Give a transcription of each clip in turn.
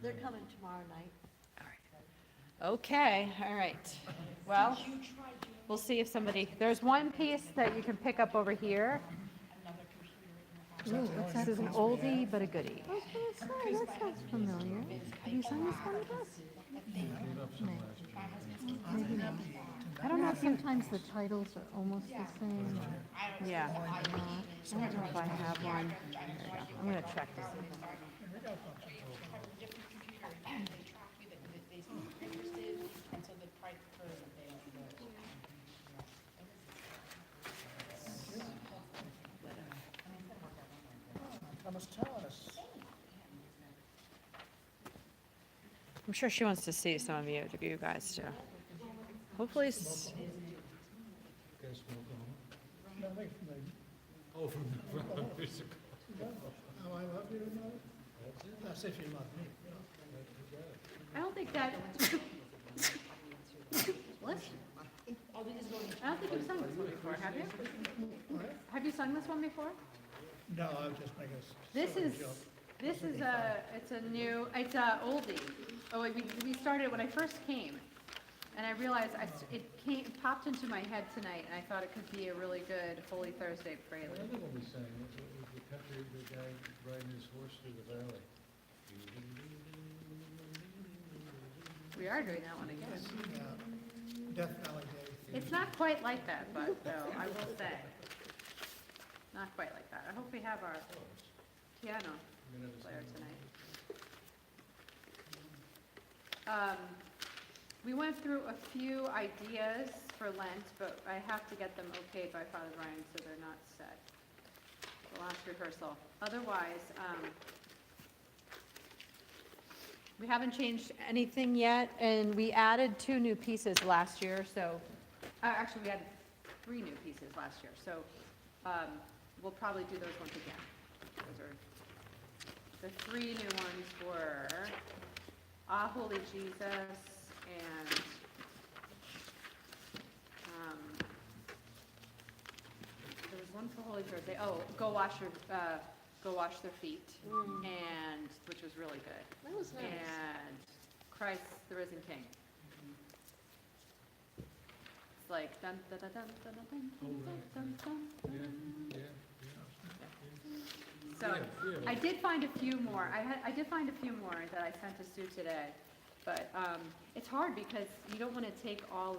They're coming tomorrow night. Okay, all right. Well, we'll see if somebody, there's one piece that you can pick up over here. This is an oldie but a goodie. I was gonna say, that sounds familiar. Have you sung this one with us? Maybe not. I don't know if sometimes the titles are almost the same. Yeah. Or not. I don't know if I have one. There we go. I'm gonna check to see. Thomas, tell us. I'm sure she wants to see some of you guys too. Hopefully, Guys from Oklahoma? No, they from the. Oh, from music. Oh, I love you, no? That's if you love me. I don't think that. What? I don't think you've sung this one before, have you? Have you sung this one before? No, I was just making a. This silly is, joke. it's a new, it's a oldie. Oh, we started when I first came, and I realized it popped into my head tonight, and I thought it could be a really good Holy Thursday prelude. Another one we sang, was the country, the guy riding his horse through the valley. We are doing that one again. Yeah. Death Valley Day. It's not quite like that, but though, I will say. Not quite like that. I hope we have our piano player tonight. We went through a few ideas for Lent, but I have to get them okayed by Father Ryan, so they're not set. The last rehearsal. Otherwise, we haven't changed anything yet, and we added 2 new pieces last year, so, actually, we added 3 new pieces last year, so, we'll probably do those ones again. Those are, the 3 new ones were Ah, Holy Jesus, and, there was one for Holy Thursday, oh, Go Wash Their Feet, and, which was really good. That was nice. And Christ the Risen King. It's like dun dun dun dun dun dun dun dun dun Yeah, dun. yeah, So, yeah. I did find a few more, I did find a few more that I sent to Sue today, but, it's hard because you don't wanna take all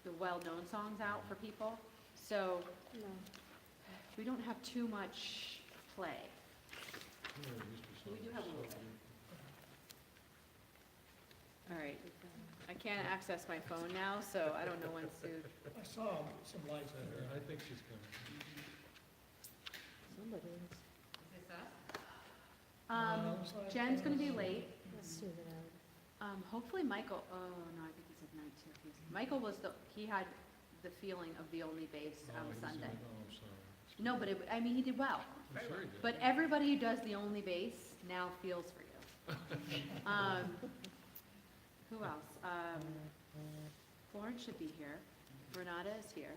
the well-known songs out for people, so No. we don't have too much play. We do have a little bit. All right, I can't access my phone now, so I don't know when Sue, I saw some lights out there. I think she's coming. Somebody is. Jen's gonna be late. Let's do that. Hopefully Michael, oh, no, I think he's at night too. Michael was he had the feeling of the only bass on Oh, he's Sunday. like, oh, I'm sorry. No, but he did well. I'm sure he did. But everybody who does the only bass now feels for you. Who else? Florence should be here. Renata is here.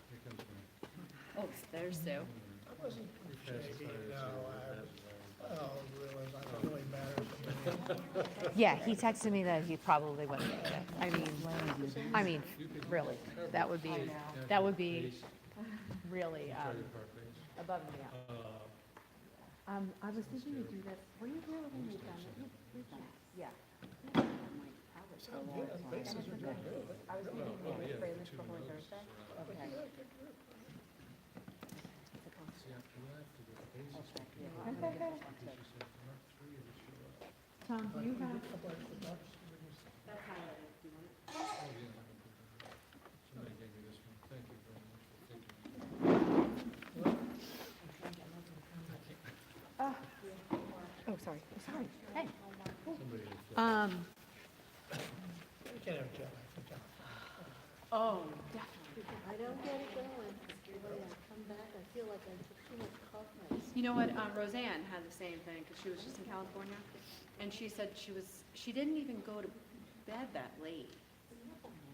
Here comes my. Oh, there's Sue. I wasn't Pacifier, shaky, so no, pacifier. oh, really, that really matters. Yeah, he texted me that he probably wouldn't make it. I mean, really, that would be really, Try your part bass. above and beyond. I was thinking to do this, were you here when we done it? We've done it, yeah. Sound good, basses are doing good. I was thinking Oh, maybe yeah, playlist 2 for Holy notes Thursday. around. Okay. See, after that, to the bases. Okay. She said, not 3 of us show up. Tom, do you have? Oh, yeah. Somebody gave me this one. Thank you very much for thinking. Oh, sorry, sorry, hey. Somebody has You can't have jet lag, good job. Oh, definitely. I don't get it going. When I come back, I feel like I took too much cough medicine. You know what, Roseanne had the same thing, because she was just in California, and she said she didn't even go to bed that late,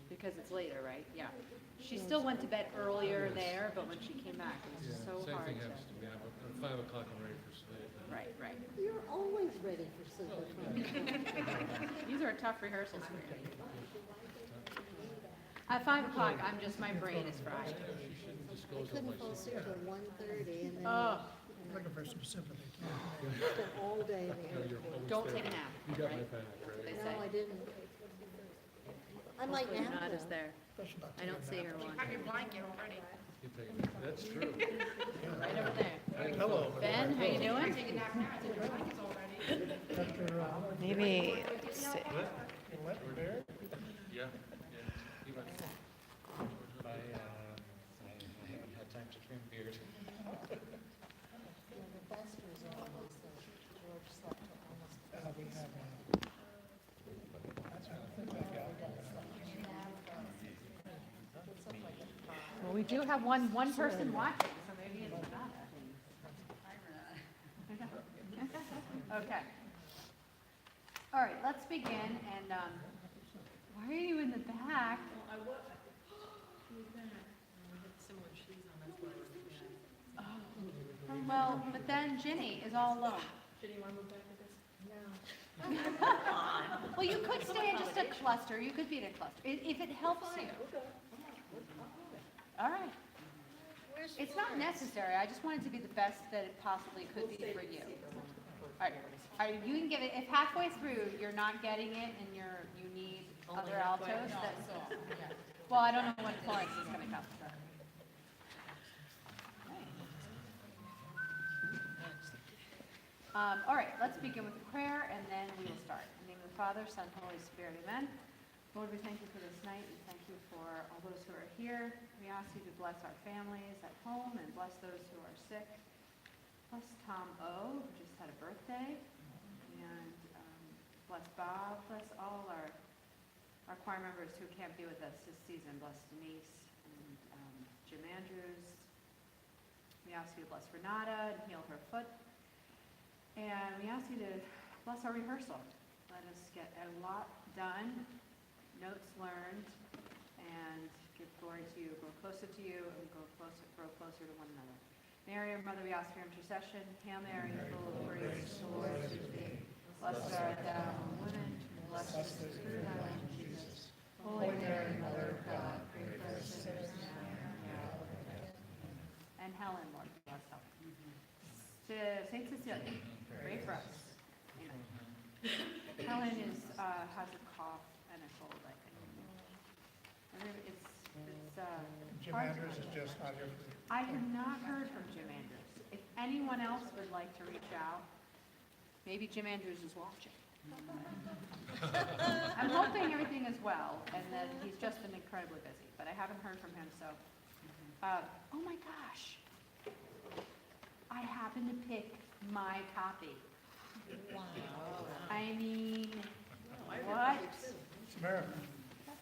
because it's later, right? Yeah. She still went to bed earlier there, but when she came back, it was just so Same hard thing to. happens to me. I'm at 5 o'clock, I'm ready for sleep. Right, right. You're always ready for sleep. Well, are tough rehearsals for you. At 5 o'clock, my brain is fried. She shouldn't I disclose all couldn't my fall secrets. asleep till 1:30 and then Oh, Looking for some sympathy. spent all day in the No, you're airport. always don't there. take a nap. You got my right? back, right? They No, say. I didn't. I might Hopefully nap not is though. there. Especially about I don't see her one. You take it. That's true. Right over there. Hello. Ben, how you doing? Maybe, What, Bear? Yeah, yeah. You went. I haven't had time to trim beard. The best result was that George slept till almost. We have, Well, we do have one person watching, so maybe it's not. Okay. All right, let's begin, and, why are you in the back? Oh, well, but then Ginny is all alone. Well, you could stay in just a cluster, you could be in a cluster, if it helps you. All right. It's not necessary, I just want it to be the best that it possibly could be for you. All right, you can give it, if halfway through you're not getting it and you need other altos, then, well, I don't know when Florence is gonna come. All right, let's begin with prayer, and then we will start. In the name of the Father, Son, Holy Spirit, amen. Lord, we thank you for this night. We thank you for all those who are here. We ask you to bless our families at home and bless those who are sick. Bless Tom O., who just had a birthday. And bless Bob. Bless all our choir members who can't be with us this season. Bless Denise and Jim Andrews. We ask you to bless Renata and heal her foot. And we ask you to bless our rehearsal. Let us get a lot done, notes learned, and give glory to you, grow closer to you, and grow closer to one another. Mary, our Mother, we ask for your intercession. Hail Mary, full of grace, the Lord is with thee. Blessed art thou among women, and blessed is the fruit of thy womb, Jesus. Holy Mary, Mother of God, pray for us sinners now and at the hour of our death. And Helen, Lord, bless Helen. Saint Cecilia, pray for us. Amen. Helen has a cough and a cold, I think. It's Jim hard. Andrews is just not here for I have not heard from Jim Andrews. If anyone else would like to reach out, maybe Jim Andrews is watching. I'm hoping everything is well, and that he's just been incredibly busy, but I haven't heard from him, so. Oh my gosh. I happened to pick my copy. Wow. I mean, what? It's America.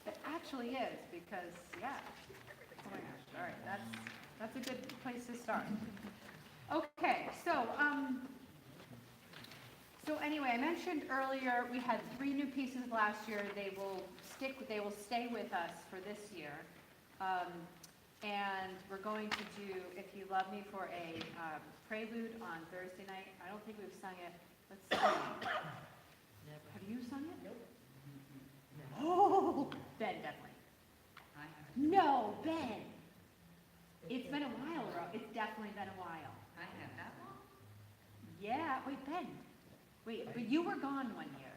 It actually is, because, yeah. Oh my gosh, all right, that's a good place to start. Okay, so anyway, I mentioned earlier, we had 3 new pieces last year. They will stay with us for this year. And we're going to do If You Love Me for a prelude on Thursday night. I don't think we've sung it. Let's see. Have you sung it? Nope. Oh, Ben, definitely. No, Ben. It's been a while, bro. It's definitely been a while. I have that one? Yeah, wait, Ben. Wait, but you were gone one year.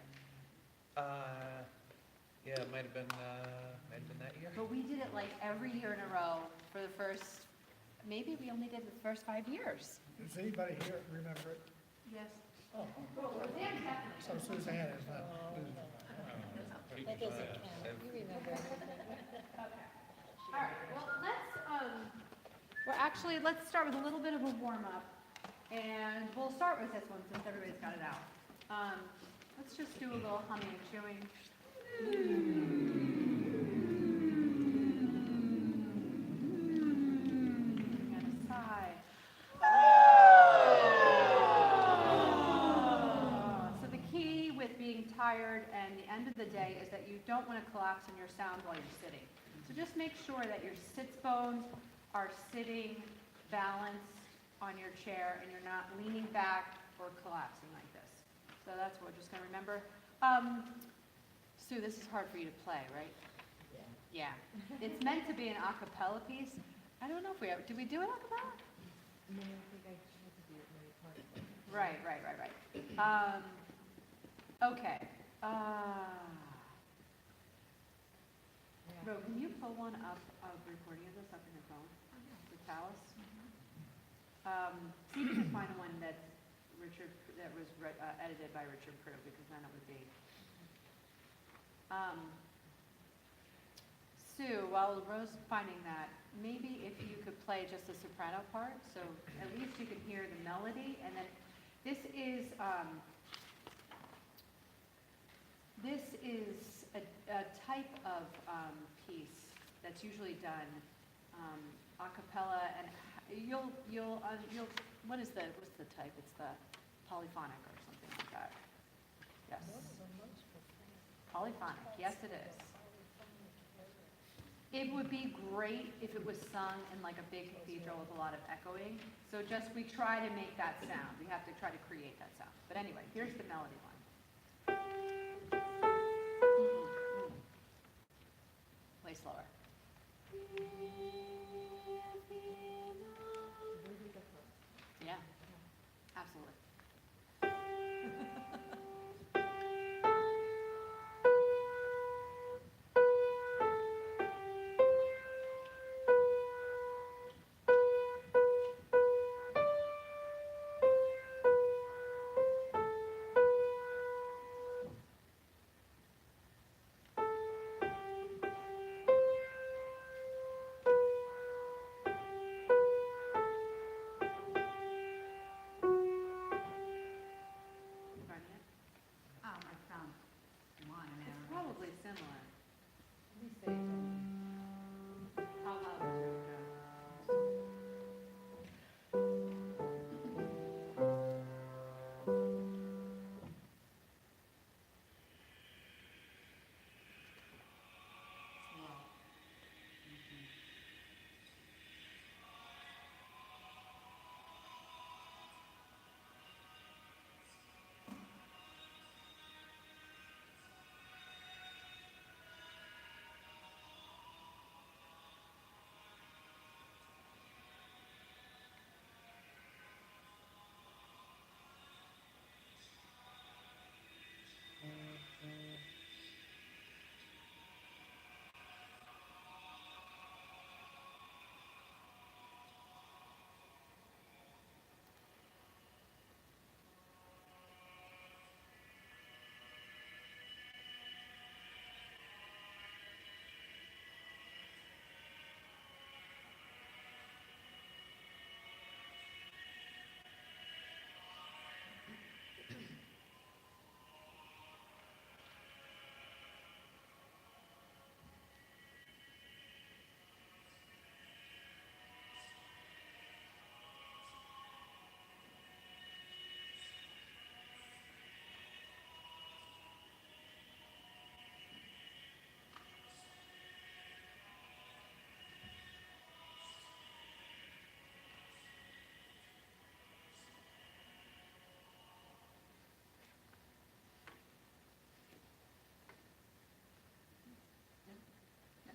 Yeah, it might have been that year. But we did it like every year in a row for the first, maybe we only did the first 5 years. Does anybody here remember it? Yes. Oh, Roseanne definitely. so Suzanne is not. That doesn't count. You remember everything. All right, well, let's start with a little bit of a warm-up. And we'll start with this one since everybody's got it out. Let's just do a little humming and chewing. And a sigh. So the key with being tired and the end of the day is that you don't want to collapse in your sound while you're sitting. So just make sure that your sits bones are sitting balanced on your chair and you're not leaning back or collapsing like this. So that's what we're just going to remember. Sue, this is hard for you to play, right? Yeah. It's meant to be an a cappella piece. I don't know if we ever, did we do it a cappella? No, I think I tried to do it very part of it. Right. Okay. Ro, can you pull one up, a recording of this up in your phone? The Talus? See if you can find one that was edited by Richard Prue, because then it would be. Sue, while Ro's finding that, maybe if you could play just the soprano part, so at least you can hear the melody, and then this is a type of piece that's usually done a cappella, and you'll what's the type? It's the polyphonic or something like that. Yes. Polyphonic, yes it is. It would be great if it was sung in like a big cathedral with a lot of echoing. So we try to make that sound. We have to try to create that sound. But anyway, here's the melody one. Play slower. Yeah, absolutely. It's probably similar. Let me say it. How loud is your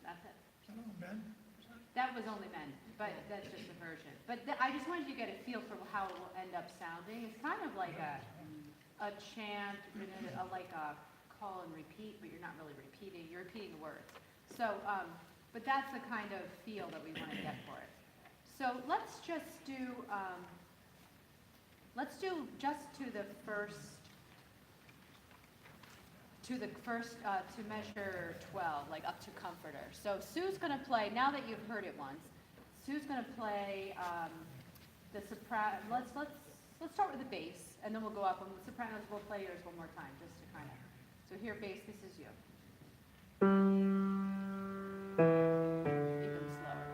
That's it. Ben? That was only men, but that's just a version. But I just wanted you to get a feel for how it will end up sounding. It's kind of like a chant, like a call and repeat, but you're not really repeating. You're repeating the words. So, but that's the kind of feel that we want to get for it. So let's just do just to measure 12, like up to Comforter. So Sue's going to play, now that you've heard it once, Sue's going to play the soprano. Let's start with the bass, and then we'll go up. And the sopranos, we'll play yours one more time, just to kind of. So here, bass, this is you. Even slower.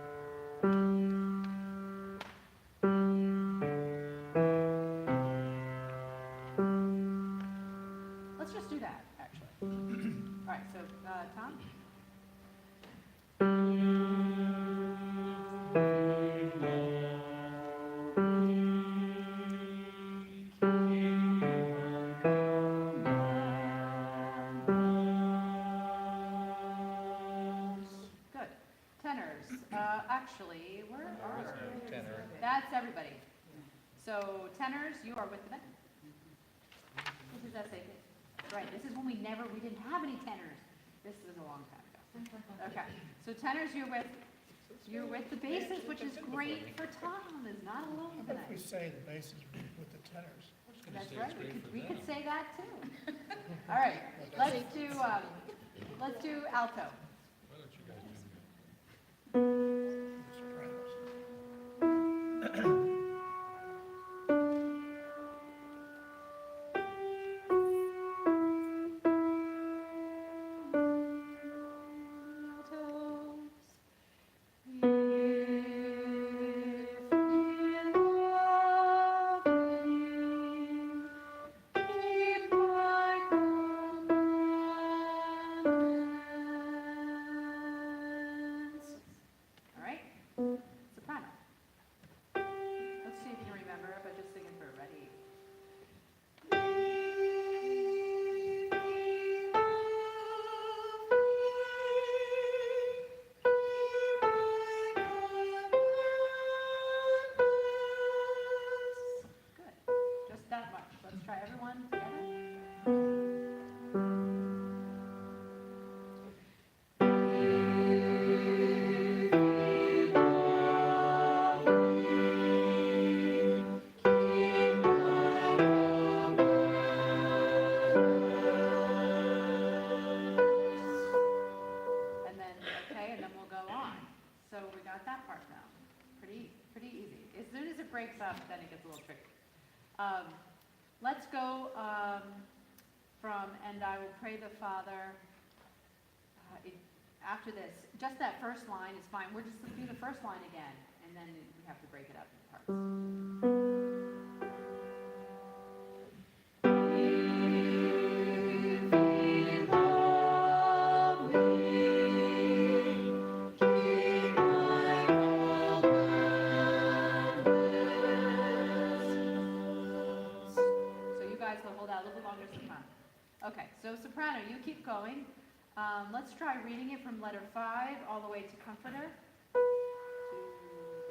Let's just do that, actually. All right, so Tom? that's everybody. So tenors, you are with the men. This is essay. Right, this is when we didn't have any tenors. This is a long time ago. Okay, so tenors, you're with the basses, which is great for Tom, is not alone How about if we tonight. say the basses with the tenors? That's right, we could say that too. All right, let's do alto. Why don't you guys do that? Sopranos. All right, soprano. Let's see if you can remember if I just sing it for ready. Good, just that much. Let's try everyone together. And then we'll go on. So we got that part down. Pretty easy. As soon as it breaks up, then it gets a little tricky. Let's go from "And I Will Pray the Father." After this, just that first line is fine. We're just going to do the first line again, and then we have to break it up into parts. Hold out a little bit longer soprano. Okay, so soprano, you keep going. Let's try reading it from letter 5 all the way to comforter. 2,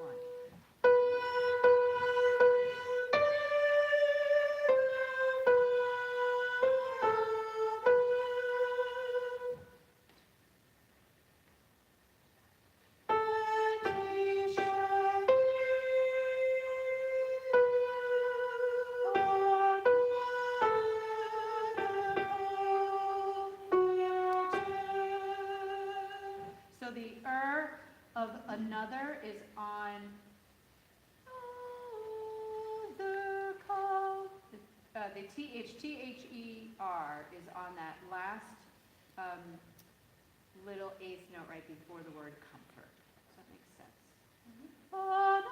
1. So the of another is on the call. The THER is on that last little eighth note right before the word comfort. Does that make sense? Another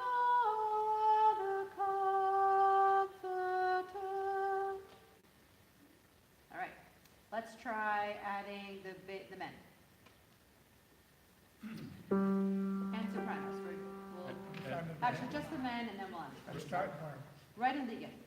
comforter. All right, let's try adding the men. And sopranos. Actually, just the men, and then we'll end. I'm starting hard. Right in the beginning.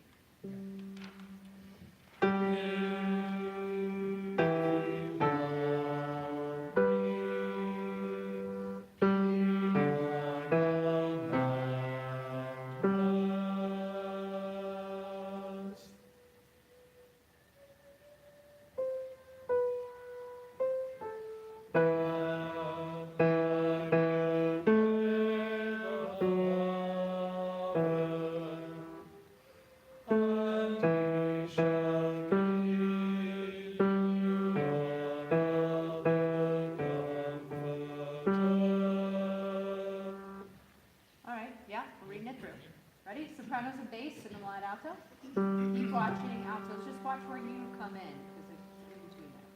Ready? Sopranos and bass, and then we'll add alto. Keep watching altos. Just watch where you come in, because it's in between there.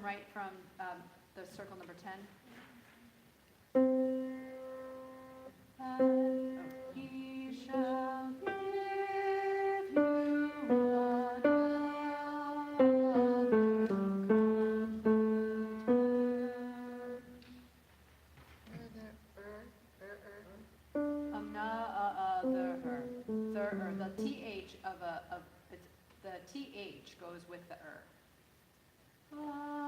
right from the circle number 10. He shall give you the th it's the th goes with the Father,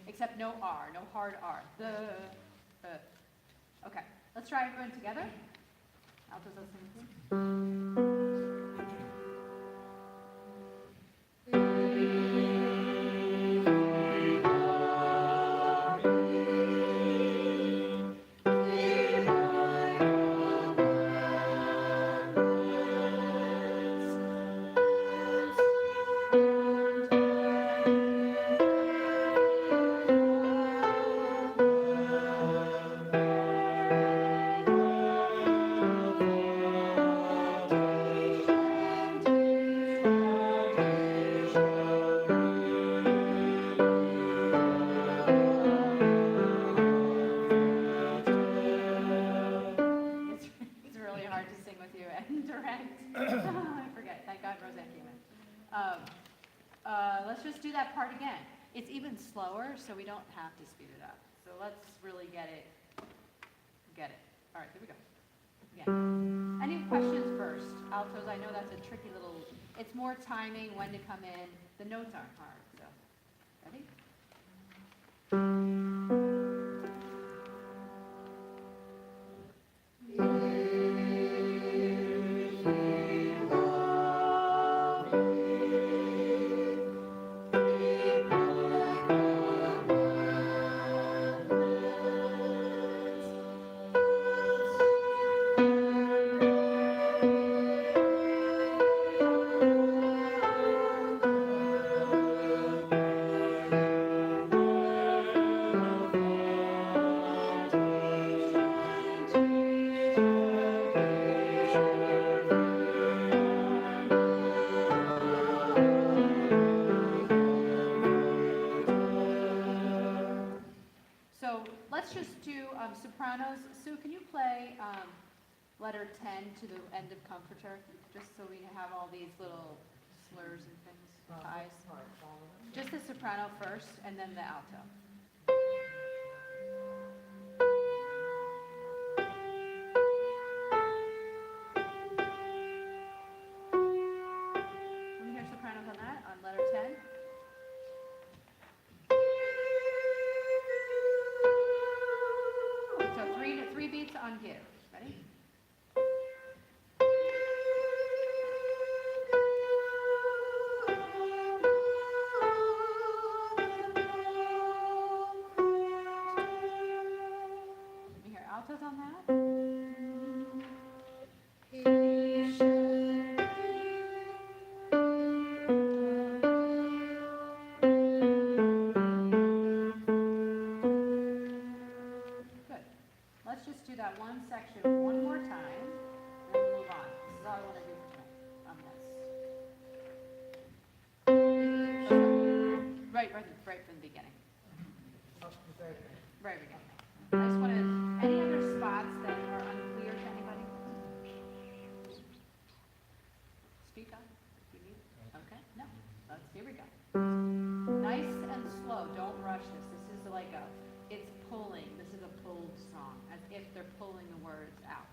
except no r, no hard r. Okay, let's try everyone together. Altos, let's sing with you. It's really hard to sing with you and direct. I forget. Thank God Roseanne came in. Let's just do that part again. It's even slower, so we don't have to speed it up. So let's really get it. All right, here we go. Again. Any questions first? Altos, I know that's a tricky little, it's more timing, when to come in. The notes aren't hard, so. Ready? So let's just do sopranos. Sue, can you play letter 10 to the end of comforter, just so we have all these little slurs and things, ties? Just the soprano first, and then the alto. Can you hear sopranos on that, on letter 10? So three beats on give. Ready? Can you hear altos on that? Good. Let's just do that one section one more time, and then we'll move on. This is all I want to do for tonight on this. Right from the beginning. Right beginning. I just want to, any other spots that are unclear to anybody? Speak up if you need. Okay, no. Here we go. Nice and slow, don't rush this. This is like it's pulling. This is a pulled song, as if they're pulling the words out.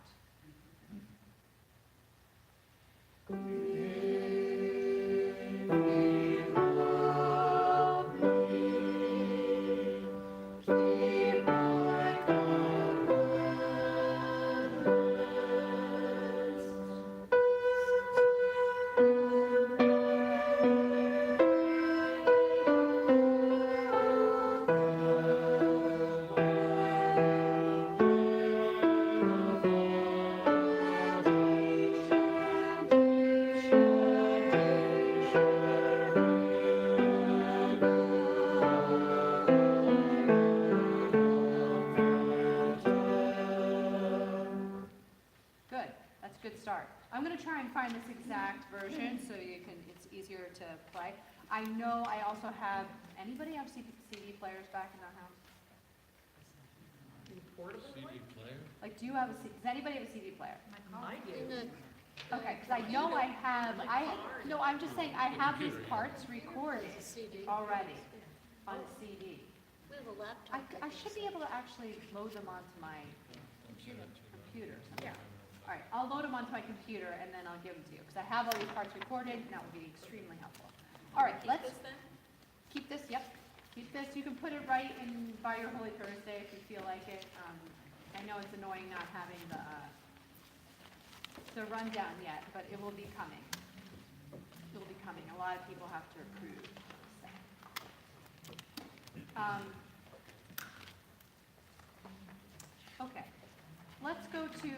Good. That's a good start. I'm going to try and find this exact version so you can, it's easier to play. I know I also have, anybody have CD players back in their house? CD player? Like, do you have does anybody have a CD player? In the, Okay, because I know I have, no, I'm just saying, I have these parts recorded CD. already on CD. We have a laptop. I should be able to actually load them onto my Computer. computer sometime. All right, I'll load them onto my computer and then I'll give them to you, because I have all these parts recorded, and that would be extremely helpful. All right, let's keep this, yep, keep this. You can put it right in by your Holy Thursday if you feel like it. I know it's annoying not having the rundown yet, but it will be coming. It will be coming. A lot of people have to approve. Okay, let's go to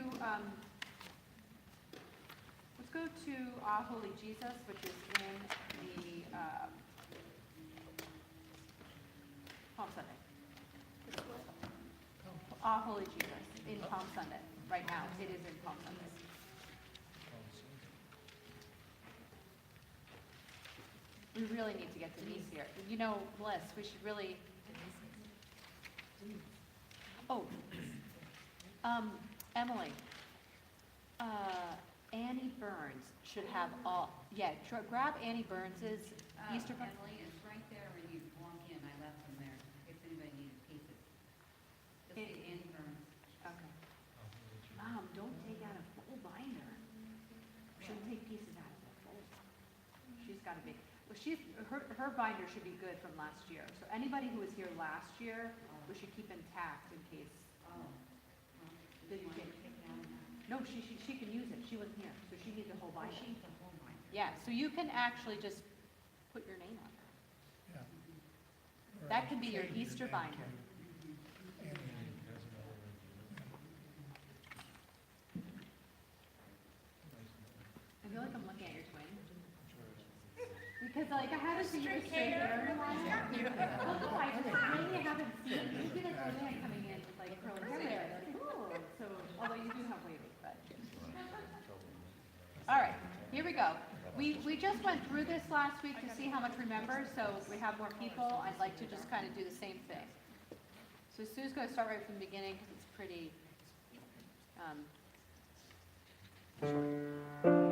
Our Holy Jesus, which is in the Palm Sunday. Our Holy Jesus in Palm Sunday. Right now, it is in Palm Sunday. We really need to get Denise here. You know, Bliss, we should really. Oh, Emily, Annie Burns should have all, grab Annie Burns's Easter. Emily, it's right there when you walk in, I left them there, if anybody needed pieces. Just say Annie Burns. Okay. Mom, don't take out a full binder. Shouldn't take pieces out of the full. She's got to be, well, her binder should be good from last year. So anybody who was here last year, we should keep intact in case. Did you take? No, she can use it. She wasn't here, so she needs a whole binder. She needs a whole binder. Yeah, so you can actually just put your name on it. Yeah. That could be your Change it Easter back binder. to Annie. I feel like I'm looking at your twin. Because like I haven't seen your straight hair in a while. Well, no, I just really haven't seen, you see like Roseanne coming in with like curly hair. Like, ooh, so, although you do have wavy, but. All right, here we go. We just went through this last week to see how much remembers, so we have more people. I'd like to just kind of do the same thing. So Sue's going to start right from the beginning because it's pretty short.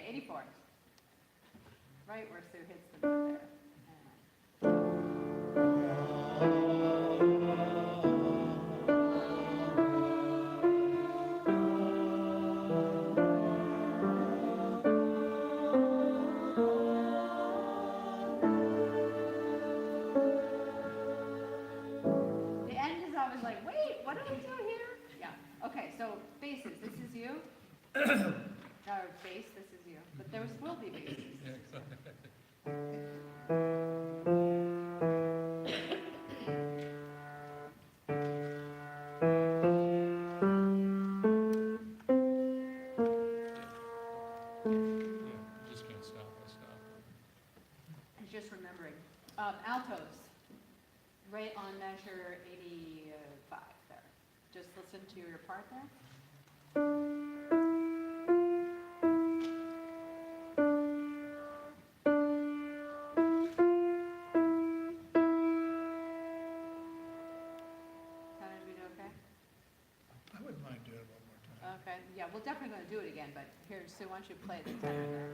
84. Right where Sue hits the note there. The end is always like, wait, what do we do here? Yeah, okay, so basses, this is you. Or bass, this is you, but there will be basses. Yeah, just can't stop, I stop. It's just remembering. Altos, right on measure 85 there. Just listen to your part there. Sounded good, okay? I wouldn't mind doing it one more time. Okay, yeah, we're definitely gonna do it again, but here, Sue, why don't you play the tenor there?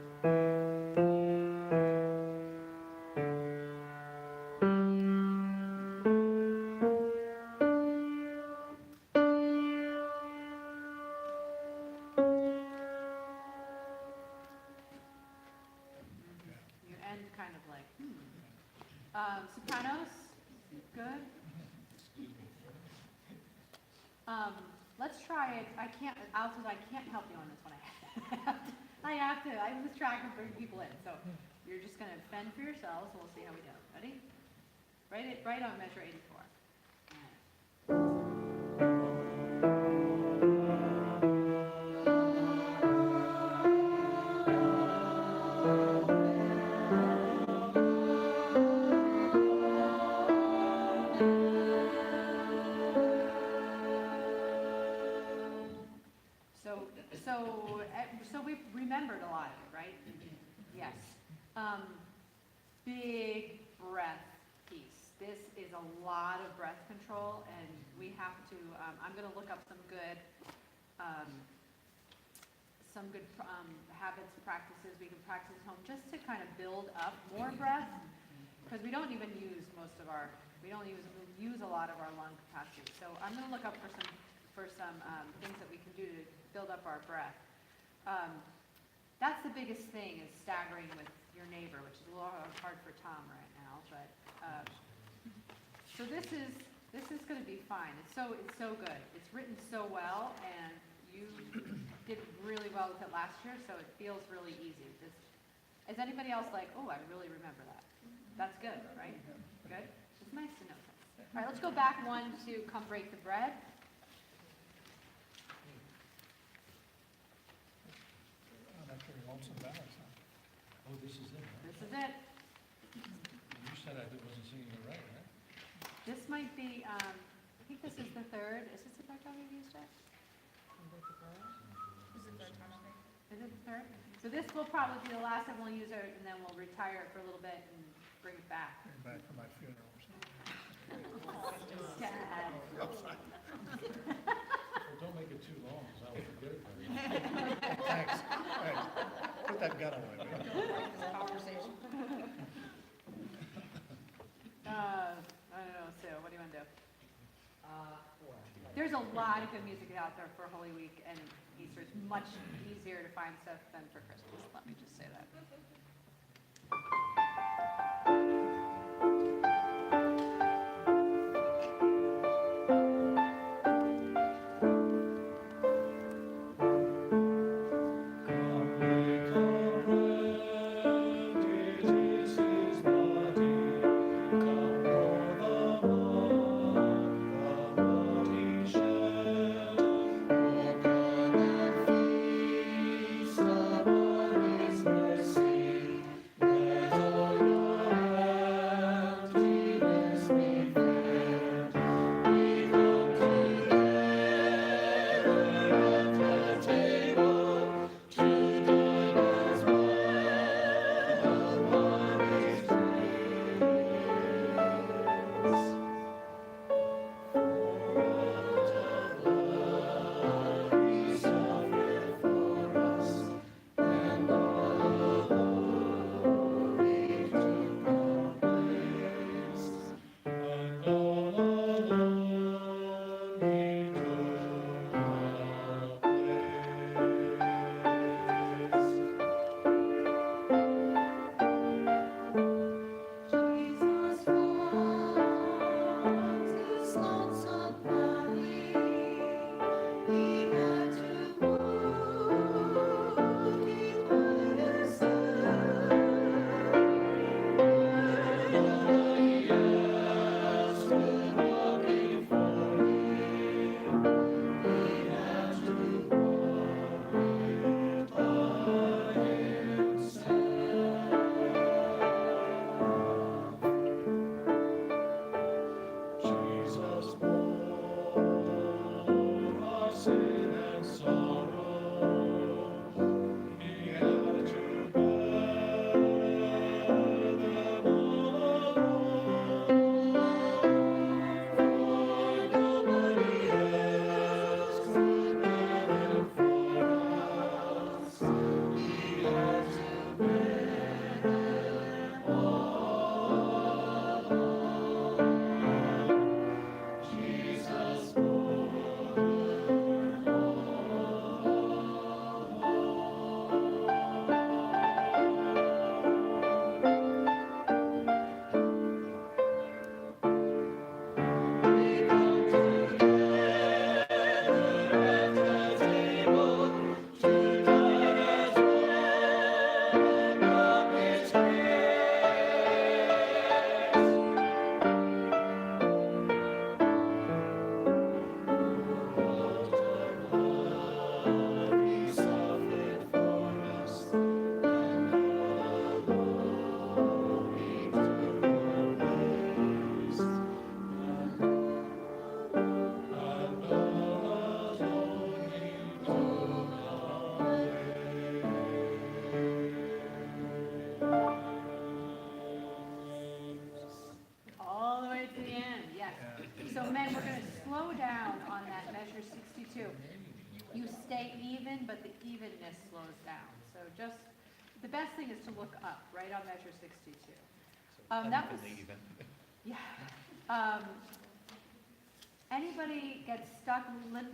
You end kind of like, sopranos, good. Let's try it, I can't, altos, I can't help you on this one. I lose track and bring people in, so you're just gonna fend for yourselves, and we'll see how we do. Ready? Right on measure 84. So we've remembered a lot of it, right? Yes. Big breath piece. This is a lot of breath control, and we have to, I'm gonna look up some good habits, practices we can practice at home, just to kind of build up more breath, because we don't even use we don't use a lot of our lung capacity. So I'm gonna look up for some things that we can do to build up our breath. That's the biggest thing, is staggering with your neighbor, which is a little hard for Tom right now, but, so this is gonna be fine. It's so good. It's written so well, and you did really well with it last year, so it feels really easy. Is anybody else like, oh, I really remember that? That's good, right? Good? It's nice to know that. All right, let's go back one to Come Break the Bread. I'm actually lonesome balance, huh? Oh, this is it, huh? This is it. You said I wasn't singing it right, right? This might be, I think this is the third. Is this the third time we've used it? Is it the third? So this will probably be the last time we'll use it, and then we'll retire it for a little bit and bring it back. Bring it back for my funeral or something. Dad. Well, don't make it too long, because I'll forget it by the end. Thanks. Hey, put that gun away, man. Conversation. I don't know, Sue, what do you want to do? There's a lot of good music out there for Holy Week and Easter. It's much easier to find stuff than for Christmas, let me just say that. We're gonna feast upon stay even, but the evenness slows down. So just, the best thing is to look up, right on measure 62. So That was, unevenly even. yeah. Anybody get stuck,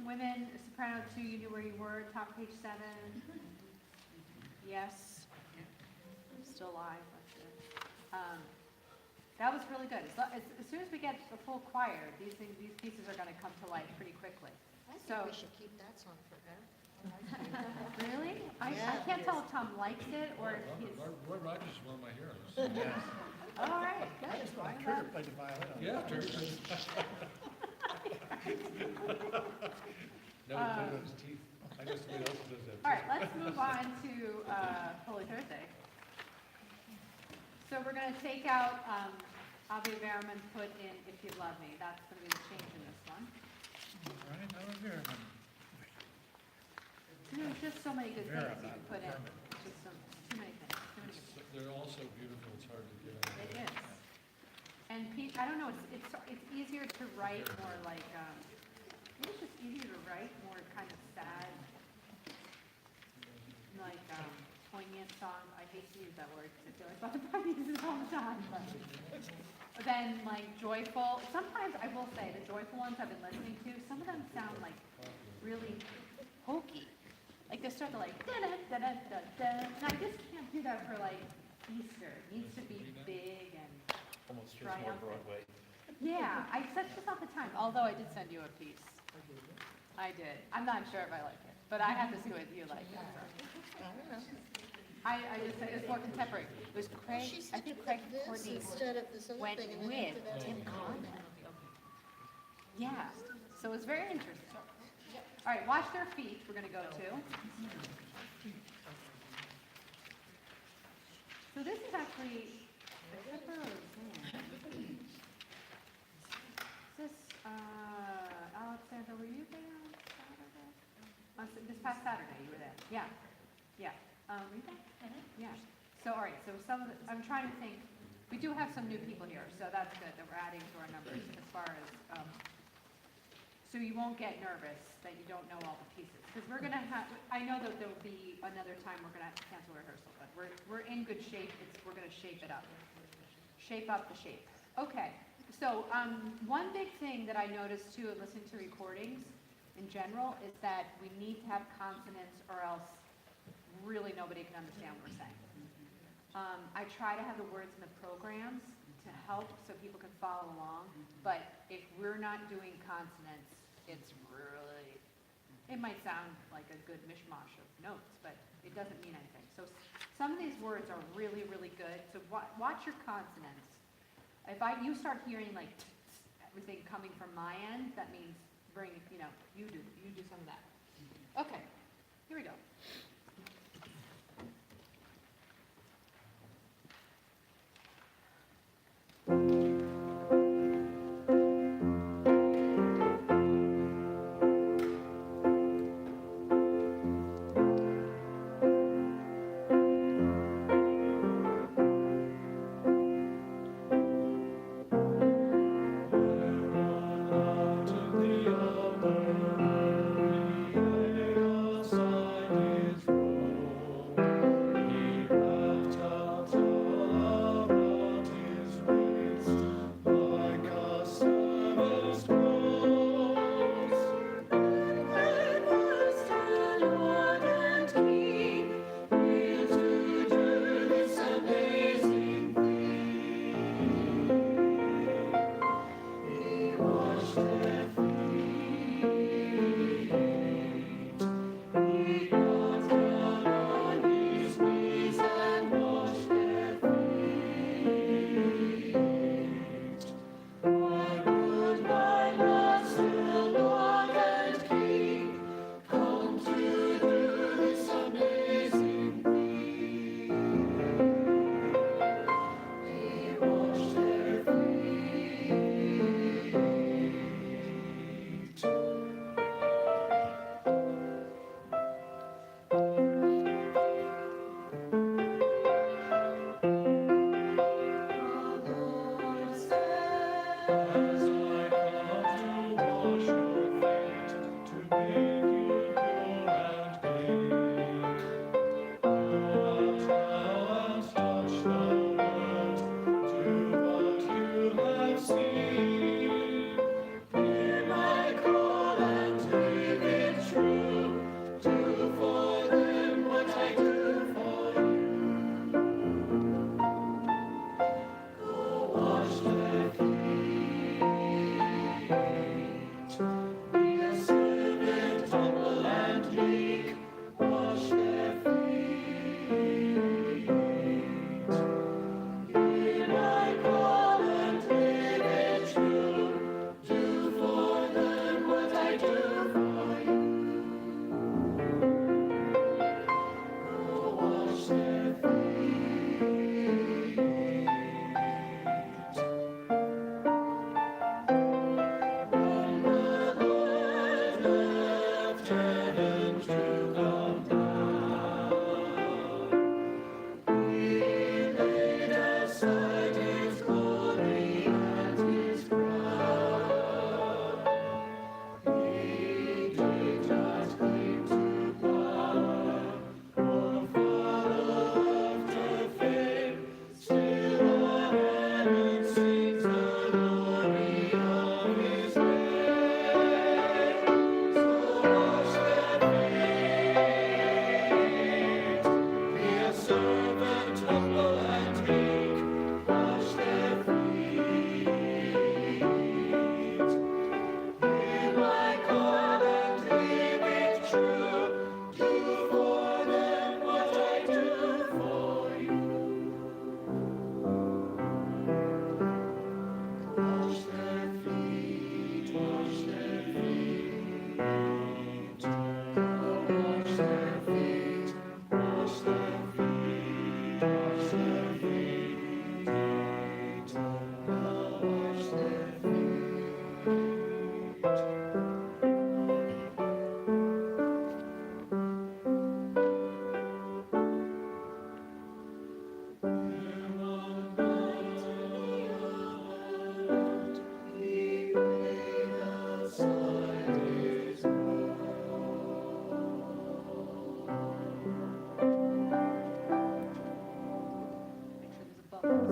women, soprano 2, you knew where you were, top page 7? Yes? Still alive, that's good. That was really good. As soon as we get the full choir, these pieces are gonna come to life pretty quickly. I think So- we should keep that song forever. Really? I Yeah. can't tell if Tom likes it or if he's, Roy Rogers is one of my heroes. all right, good. I just thought Well, Turner played the violin on it. Yeah, Turner's. No, no, his teeth. I know somebody else does that. All right, let's move on to Holy Thursday. So we're going to take out Ave Verum and put in If You Love Me. That's going to be the change in this one. All right, I was there. There's just so many good things Verum, you not can put in. Vermin. Just too many things. Too many good things. They're all so beautiful, it's hard to get out. It is. And Pete, I don't know, it's easier to write more like, maybe it's just easier to write more kind of sad, like poignant songs. I hate to use that word because I feel like I use it all the time. But then like joyful, sometimes I will say the joyful ones I've been listening to, some of them sound like really hokey. Like they start to like da-da-da-da-da-da, and I just can't do that for like Easter. It needs to be big and Almost feels more triumphant. Broadway. yeah, that's just not the time, although I did send you a piece. I did. I'm not sure if I like it, but I have to see what you like. I don't know. I just said it was more contemporary. It was Craig, She I said think to Craig put this Courtney instead of this other went thing, and then with after that, Tim Tim Conlon. Conlon. Yeah, so it was very interesting. All right, Wash Their Feet, we're gonna go to. So this is actually, except for Roseanne. Is this, Alexandra, were you there on Saturday? This past Saturday, you were there, yeah, yeah. Were you there? Yeah, so, all right, so I'm trying to think, we do have some new people here, so that's good, that we're adding to our numbers as far as, so you won't get nervous that you don't know all the pieces, because we're gonna have, I know that there'll be another time we're gonna have to cancel rehearsal, but we're in good shape, we're gonna shape it up. Shape up the shape. Okay, so, one big thing that I noticed too, in listening to recordings in general, is that we need to have consonants or else really nobody can understand what we're saying. I try to have the words in the programs to help so people can follow along, but if we're not doing consonants, it's really, it might sound like a good mishmash of notes, but it doesn't mean anything. So some of these words are really, really good, so watch your consonants. If you start hearing like everything coming from my end, that means you do some of that. Okay, here we go. To the other, the side is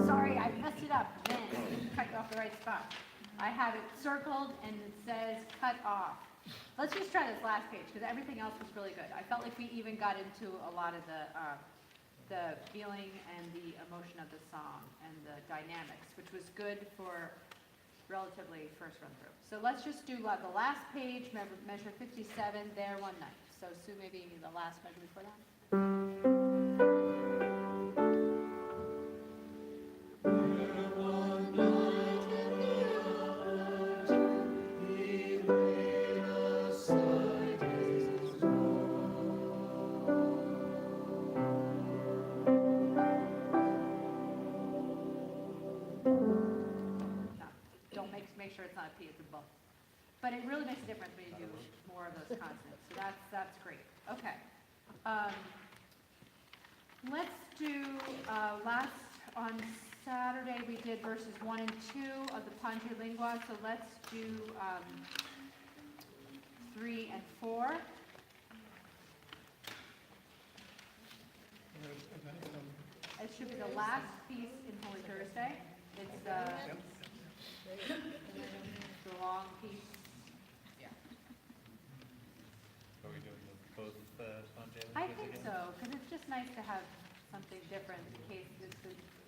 Sorry, I messed it up. Man, I didn't cut you off the right spot. I have it circled and it says cut off. Let's just try this last page because everything else was really good. I felt like we even got into a lot of the feeling and the emotion of the song and the dynamics, which was good for relatively first run through. So let's just do the last page, measure 57, there one night. So Sue, maybe the last measure before that. Don't make sure it's not a P, it's a bull. But it really makes a difference when you do more of those consonants, so that's great. Okay. Let's do, on Saturday, we did verses 1 and 2 of the Pange Lingua, so let's do 3 and 4. It should be the last piece in Holy Thursday. It's the long piece. Are we doing both Sanjay? I think so, because it's just nice to have something different in case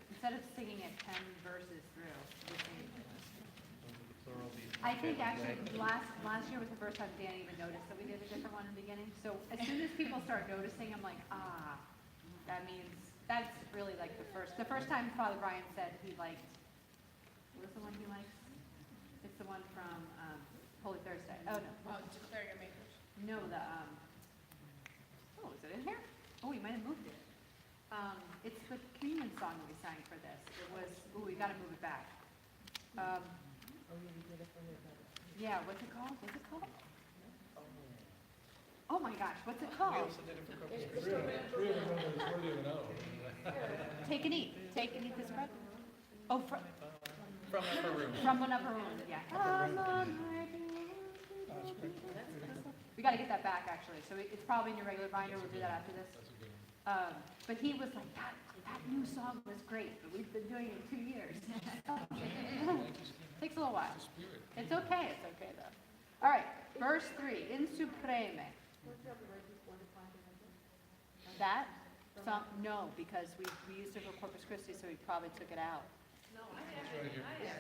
instead of singing it 10 verses through. we sing- I think actually last year was the first time Dan even noticed that we did a different one in the beginning. So as soon as people start noticing, I'm like, that means that's really like the first time Father Brian said he liked. What was the one he likes? It's the one from Holy Thursday. Oh no. Declare your makers. No, is it in here? Oh, we might have moved it. It's the communion song that we sang for this. It was, we gotta move it back. Yeah, what's it called? What's it called? Oh my gosh, what's it We called? also did it for Corpus Christi. Three of them before you know. Take and eat. Take and eat this bread. Oh, From upper room. from an upper room, yeah. We gotta get that back, actually, so it's probably in your regular binder, we'll do that after this. But he was like, that new song was great, but we've been doing it 2 years. Takes a little while. It's okay though. All right, verse 3, in supreme. That, no, because we used it for Corpus Christi, so we probably took it out.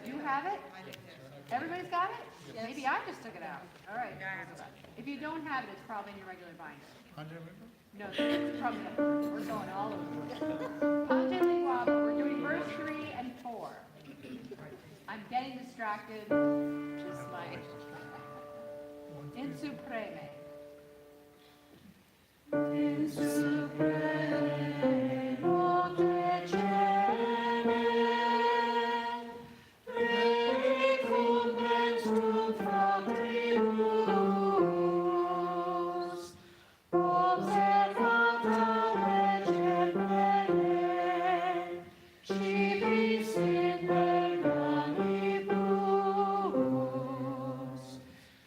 You have it? Everybody's got it? Maybe I just took it out. All right. If you don't have it, it's probably in your regular binder. No, it's probably, we're going all over. Pange Lingua, we're doing verse 3 and 4. I'm getting distracted, just like, in supreme. In supreme, notre Cene, relicum menstrum fratribus, observata legem plene, cibis in verganibus,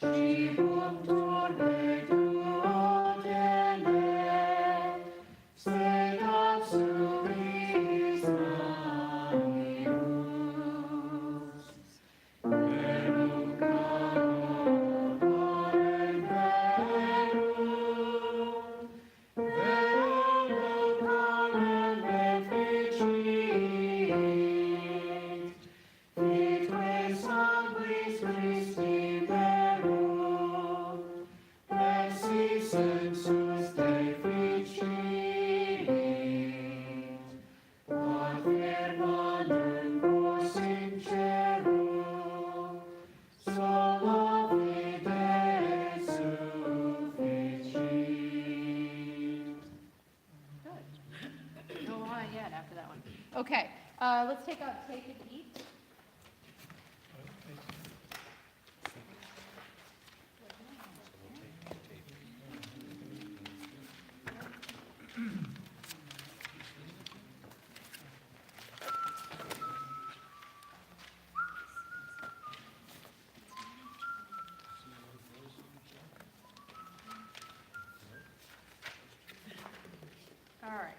cibum turbe duodene, sed absolvis manibus. Venucano parem verum, venucano efficit, vitque sanguis Christi verum, esse sensus deficit, quod firmandum quos in cerum, sola fide sufficit. Good. No line yet after that one. Okay, let's take out take and eat. All right.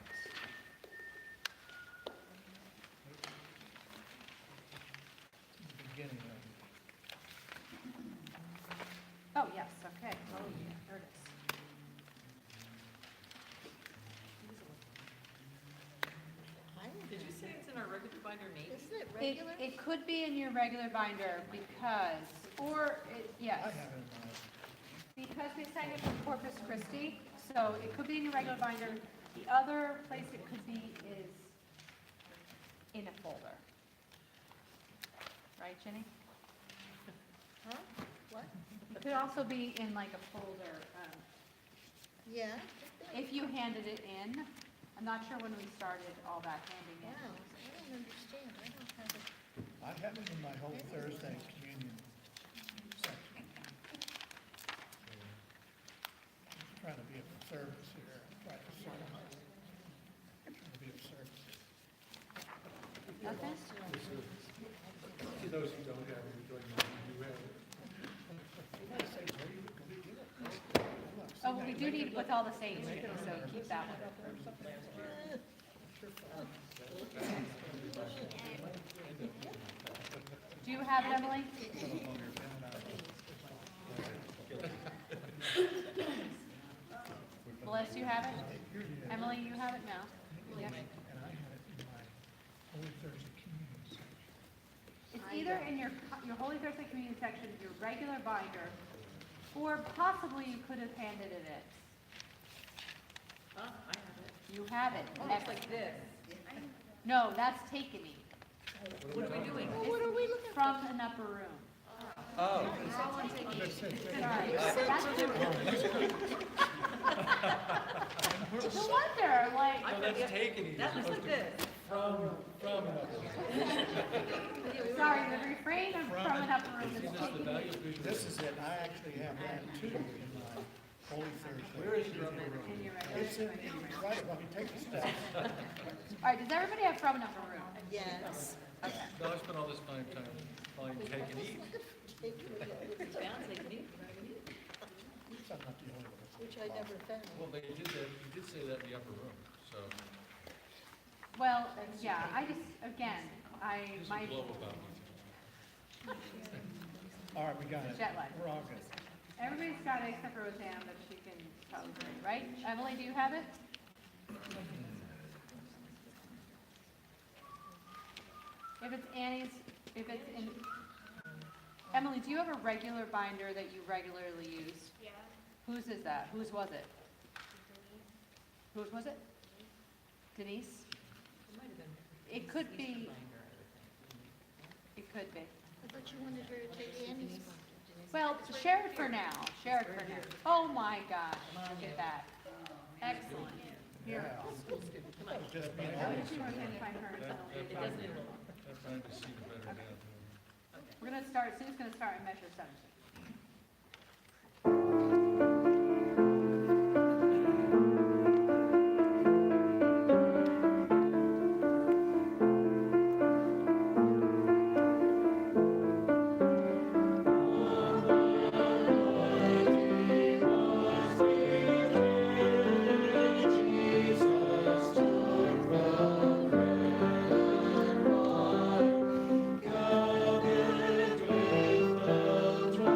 binder maybe? Isn't it It, regular? it could be in your regular binder because, or, yes, I have it in my, because we signed it for Corpus Christi, so it could be in your regular binder. The other place it could be is in a folder. Right, Jenny? Huh? What? It could also be in like a folder, Yeah. if you handed it in. I'm not sure when we started all that handing Wow, in. I don't understand. I don't have it. I have it in my Holy Thursday communion section. Trying to be of service here, trying to serve. Trying to be of service. Nothing? To those who don't have it, you have it. You might say, where you go to get it? Look, see, Oh, now we you do make need it with all the saints, so keep that one. Do you have it, Emily? Melissa, you have it? Emily, you have it? No? Yeah. And I had it in my Holy Thursday communion section. It's either in your Holy Thursday Communion section, your regular binder, or possibly you could have handed it in. I have it. You have it. Oh, it's like this. No, that's takening. What are we doing? What are we looking for? From an upper room. Oh, Sorry. That's no wonder, like, so that's taken easy. That looks like this. sorry, the refrain of from an upper room is takening. This is it, I actually have that too in my Holy Thursday. Where is your? In your regular. It's in, right, let me take the steps. All right, does everybody have from an upper room? Yes. No, I spent all this time telling take and eat. I'm not the only one. Which I never found. Well, they did that, you did say that in the upper room, so Well, yeah, I just, again, this my is global about it. All right, we got it. jet lag. We're all good. Everybody's got it except for Roseanne, but she can probably read, right? Emily, do you have it? If it's Annie's, if it's in, Emily, do you have a regular binder that you regularly use? Yeah. Whose is that? Whose was it? Whose was it? Denise? It could be, it could be. I thought you wanted her to take Annie's one. Well, share it for now, share it for now. Oh my gosh, look at that. Excellent. Here. That was just being I honest. wish you were gonna find her and tell her. That binder seemed better down. We're gonna start, Sue's gonna start in measure 17. With the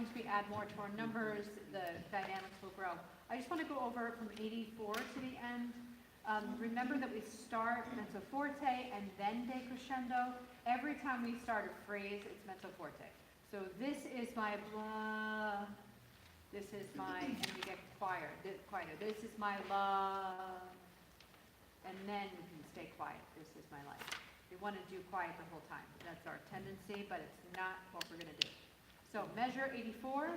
once we add more to our numbers, the dynamics will grow. I just want to go over from 84 to the end. Remember that we start mezzo forte and then decrescendo. Every time we start a phrase, it's mezzo forte. So this is my blah, this is my, and we get quieter, this is my love, and then we can stay quiet, this is my life. We want to do quiet the whole time. That's our tendency, but it's not what we're going to do. So measure 84.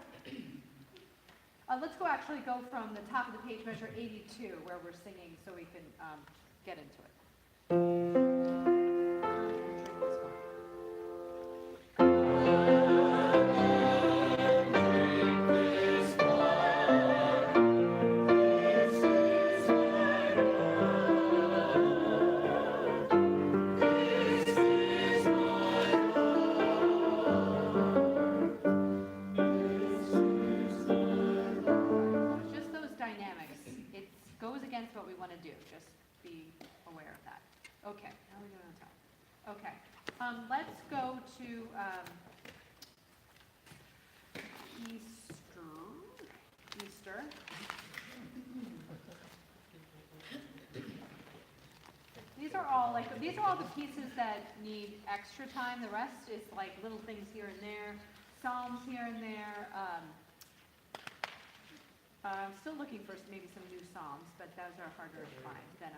Let's actually go from the top of the page, measure 82, where we're singing, so we can get into it. Just those dynamics. It goes against what we want to do. Just be aware of that. Okay, now we're going on top. Okay, let's go to Easter. These are all the pieces that need extra time. The rest is like little things here and there, psalms here and there. I'm still looking for maybe some new psalms, but those are harder to find than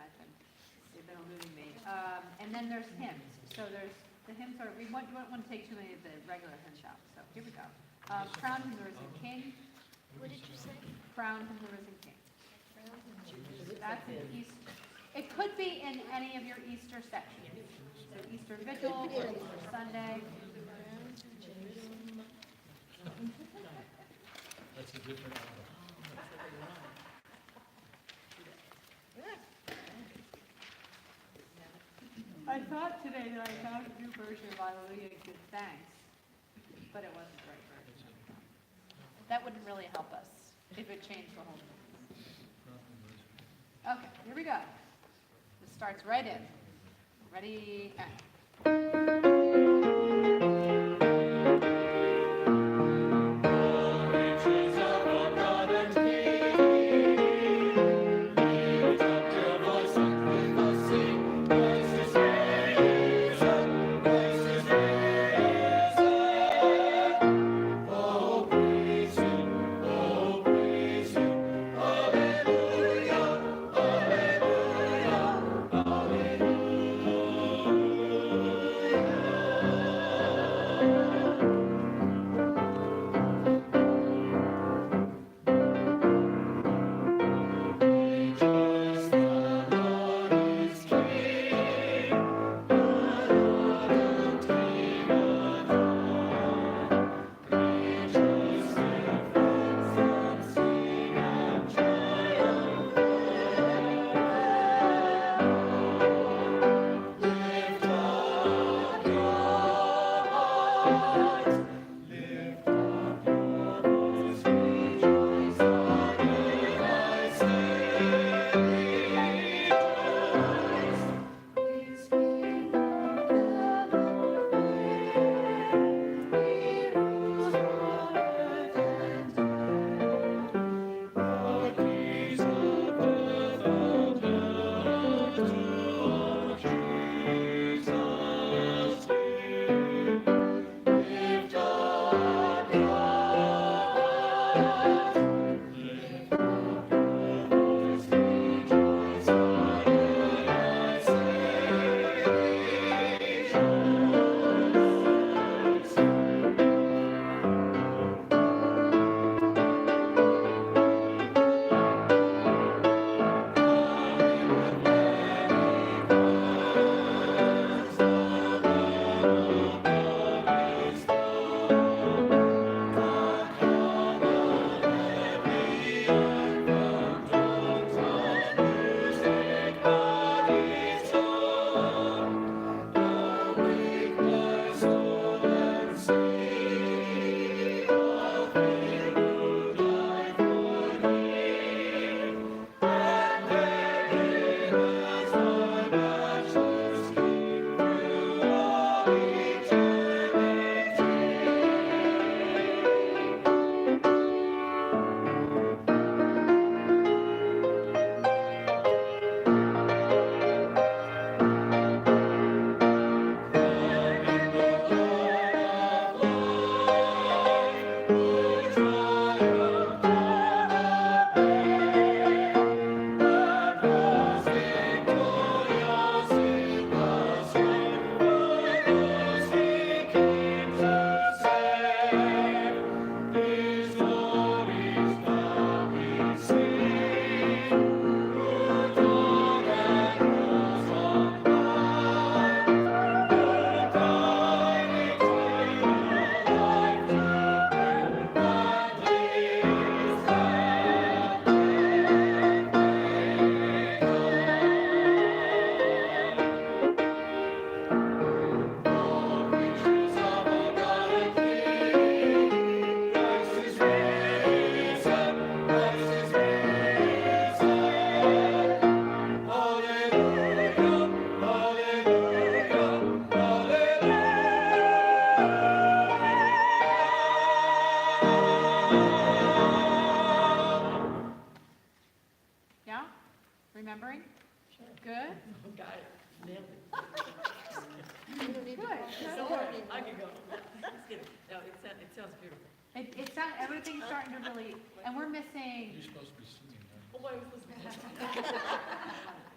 they've been eluding me. And then there's hymns. So the hymns are, you won't want to take too many of the regular hymn shops. So here we go. Crowned in the Risen King. What did you say? Crowned in the Risen King. That's in Easter. It could be in any of your Easter sections. So Easter Vigil or Easter Sunday. That's a different album. I thought today that I found a new version of Hallelujah and Give Thanks, but it wasn't the right version. That wouldn't really help us if it changed the whole thing. Okay, here we go. This starts right in. Ready, and. remembering? Good? Got it, nailed it. You don't need to Good, practice good. learning. I can go. Just kidding. No, it sounds beautiful. It's not, everything's starting to really, and we're missing, You're supposed to be singing, right? Oh, I was listening.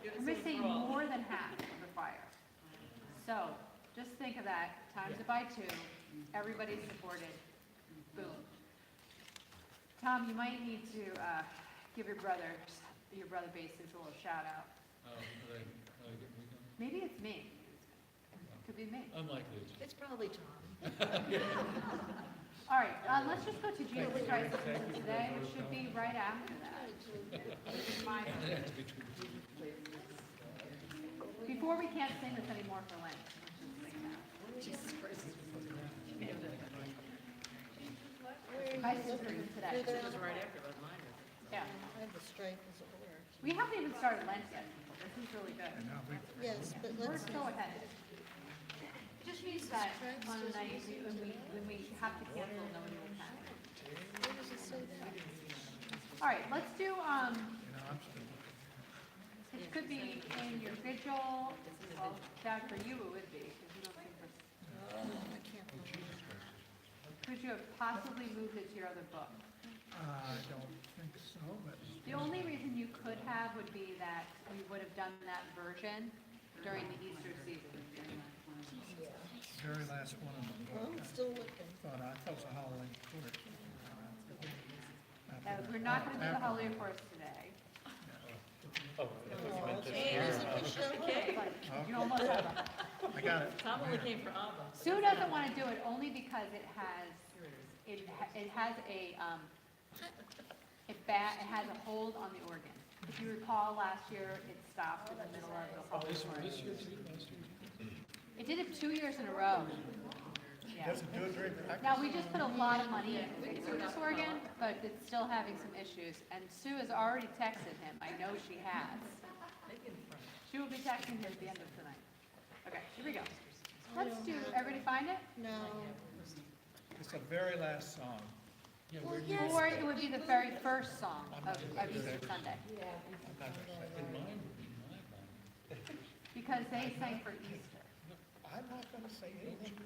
we're missing more than half of the choir. So, just think of that, times it by 2, everybody's supported, boom. Tom, you might need to, give your brother bases a little shout out. Are they getting me done? Maybe it's me. Could be me. Unlikely. It's probably Tom. All right, let's just go to Jesus Christ of today, which should be right after that. My- That's between. Before we can't sing this anymore for Lent. Let's just sing that. Jesus Christ. My sister is today. It was right after, but mine is. Yeah. I have the strength as it were. We haven't even started Lent yet, people. This is really good. Yes, but We're let's, so ahead. It just means that on the night when we have to cancel, nobody will panic. where does it say that? All right, let's do, it could be in your vigil, well, Dad, for you it would be, because you don't think for, I can't remember. could you have possibly moved it to your other book? I don't think so, but The only reason you could have would be that we would have done that version during the Easter season. very last one of the Well, book, I'm still looking. I thought it was a Halloween court. We're not gonna do the Hallelujah chorus today. Oh, I thought you meant this Hey, year. isn't Michelle here? But you almost have it. I got it. Tom only came for Abba. Sue doesn't want to do it only because it has a, it has a hold on the organ. If you recall, last year, it stopped in the middle of the Hallelujah This chorus. year too, last year too? It did it 2 years in a row. Yeah. Doesn't do it during practice. Now, we just put a lot of money into fixing this organ, but it's still having some issues. And Sue has already texted him. I know she has. She will be texting him at the end of tonight. Okay, here we go. Let's do, everybody find it? No. It's the very last song. Yeah, Well, where do you, yes, Or it would be the very first song of Easter Sunday, I'm not gonna say in it. mine would be my mind. because they sang for Easter. I'm not gonna say anything.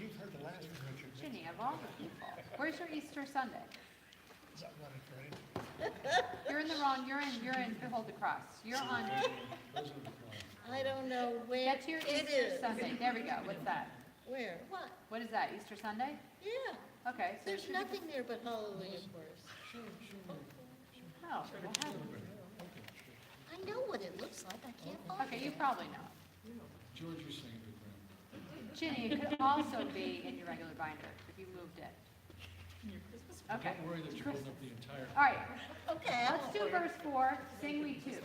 You've heard the last one, Richard. Ginny, of all the people. Where's your Easter Sunday? Is that what it's ready? You're in the wrong, you're in Behold the Cross. You're on, Those are the choir. I don't know where get to your it Easter is. Sunday. There we go. What's that? Where? What? What is that, Easter Sunday? Yeah, Okay, so it there's should be, nothing there but Hallelujah chorus. oh, we'll have it. I know what it looks like, I can't find Okay, it. you probably know. George, you're singing good ground. Ginny, it could also be in your regular binder if you moved it. Okay, Don't worry that you're holding up the entire. all right. Okay, I Let's won't do worry. verse 4, sing we two.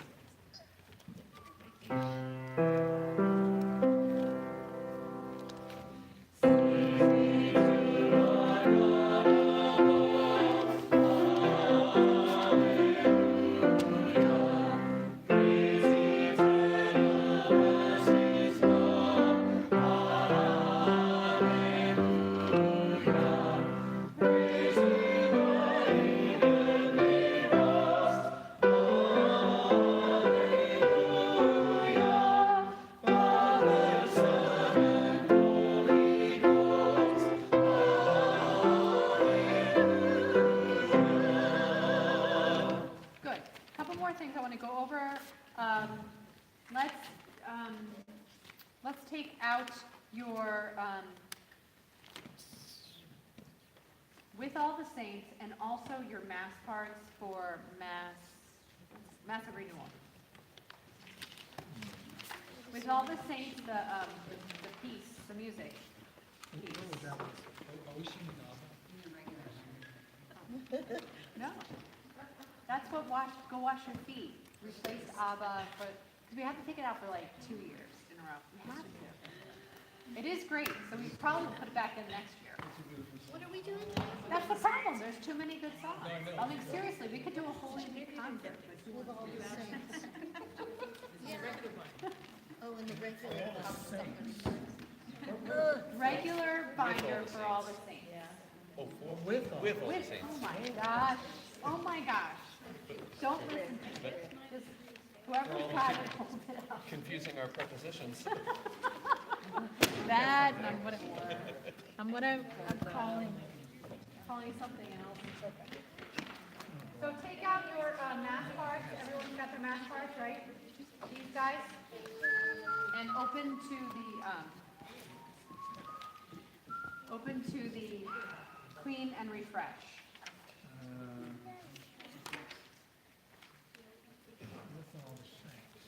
Good. Couple more things I want to go over. Let's take out your, with all the saints and also your mass parts for mass of renewal. With all the saints, the piece, the music piece. Are we singing Abba? No. That's what go wash your feet. Replace ABBA, but, because we have to take it out for like 2 years in a row. We have to. It is great, so we probably put it back in next year. What are we doing? That's the problem, there's too many good songs. I mean, seriously, we could do a whole evening concert. With all the saints. Yeah. Oh, and the regular. Regular binder for all the saints. Oh, With all. with all the With, saints. oh my gosh, oh my gosh. Don't listen to me. Just Whoever's got it, hold it up. Confusing our prepositions. That, and I'm calling something else. So take out your math cards, everyone's got their math cards, right? These guys, and open to the clean and refresh. With all the saints.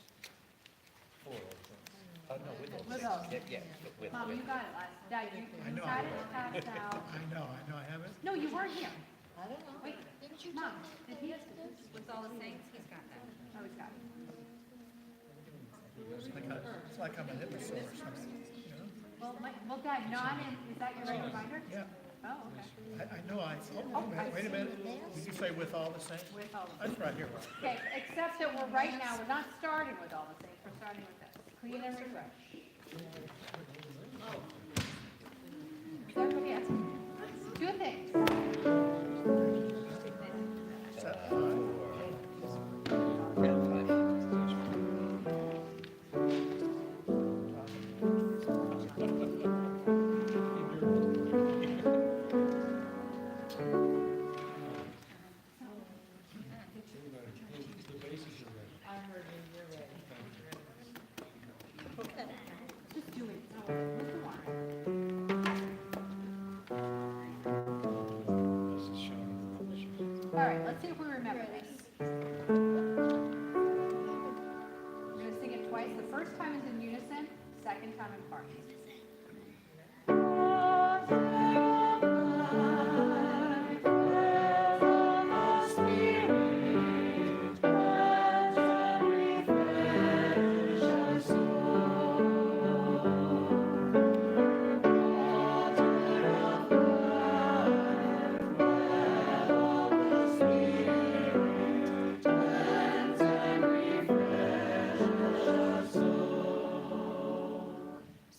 For all things. No, with all With things. all. Yeah, with. Mom, you got it last, Dad, you I know. had it passed out. I know, I haven't. No, you weren't here. I don't know. Wait, Didn't you Mom, tell me? did he? With all the saints, he's got that. Oh, he's got it. It's like I'm an imbecile or something, you know? Well, Dad, is that your right reminder? Yeah, Oh, okay. I know, wait a minute. Did you say with all the saints? With all of That's right here. Okay, except that right now, we're not starting with all the things, we're starting with this. Clean and refresh. So everybody has two things. The bases are ready. I'm ready, you're ready. Just do it. No, what's the one? This is showing. All right, let's see if we remember this. We're gonna sing it twice. The first time is in unison, second time in parts.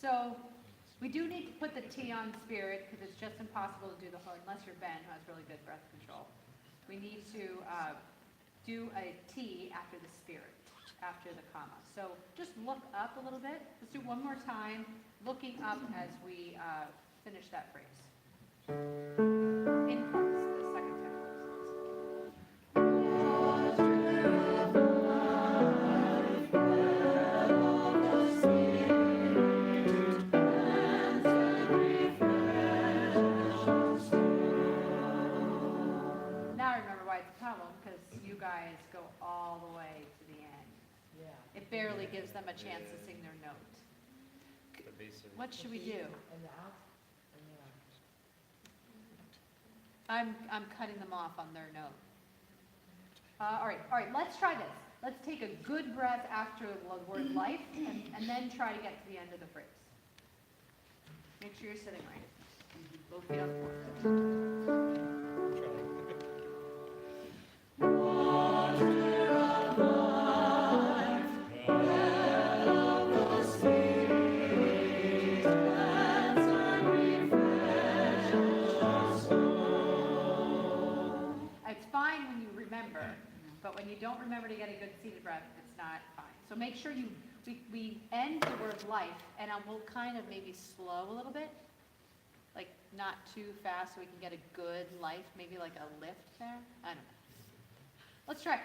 So we do need to put the T on spirit because it's just impossible to do the whole, unless you're Ben who has really good breath control. We need to do a T after the spirit, after the comma. So just look up a little bit. Let's do one more time, looking up as we finish that phrase. In parts, the second time. Now I remember why it's a problem, because you guys go all the way to the end. Yeah. It barely gives them a chance to sing their note. The basic. What should we do? And the out, and the I'm cutting them off on their note. All right, let's try this. Let's take a good breath after the word life, and then try to get to the end of the phrase. Make sure you're sitting right. Both feet on the floor. It's fine when you remember, but when you don't remember to get a good seated breath, it's not fine. So make sure we end the word life, and we'll kind of maybe slow a little bit, like not too fast so we can get a good life, maybe like a lift there. I don't know. Let's try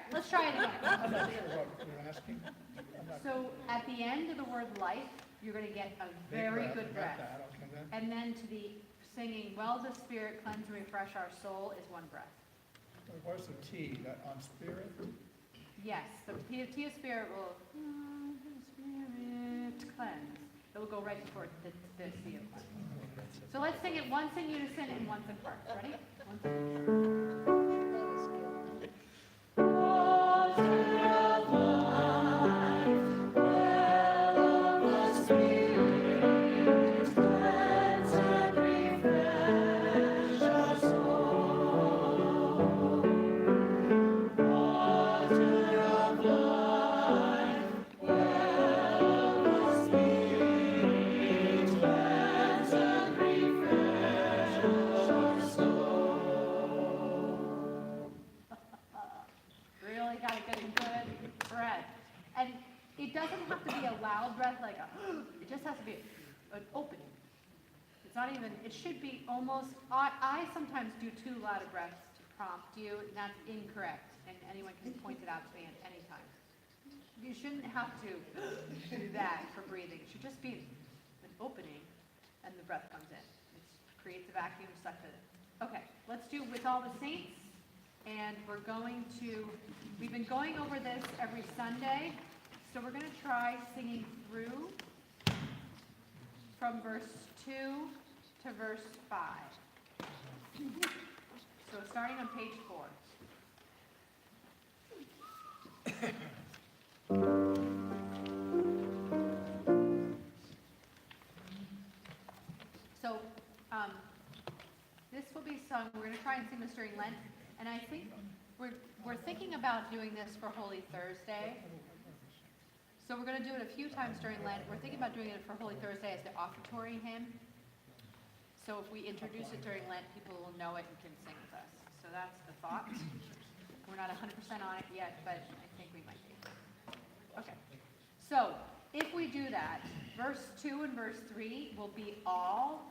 it again. I'm not sure what you're asking. I'm not- So at the end of the word life, you're going to get a Big very breath, good I got breath. that, okay, then. And then to the singing, well, the Spirit cleanse and refresh our soul is one breath. Where's the T, that on spirit? Yes, the T of Spirit will, Spirit cleanse. It will go right before the C of cleanse. So let's sing it once in unison and once in parts. Ready? Once in unison. That is good. Really got to get a good breath. And it doesn't have to be a loud breath like a, it just has to be an opening. It's not even, it should be almost, I sometimes do too loud a breaths to prompt you, and that's incorrect, and anyone can point it out to me at any time. You shouldn't have to do that for breathing. It should just be an opening, and the breath comes in. It creates a vacuum, sucks it in. Okay, let's do With All the Saints, and we're going to, we've been going over this every Sunday, so we're going to try singing through from verse 2 to verse 5. So starting on page 4. So, this will be sung, we're going to try and sing this during Lent, and I think we're thinking about doing this for Holy Thursday. So we're going to do it a few times during Lent. We're thinking about doing it for Holy Thursday as the offertory hymn. So if we introduce it during Lent, people will know it and can sing with us. So that's the thought. We're not 100% on it yet, but I think we might be. Okay. So if we do that, verse 2 and verse 3 will be all,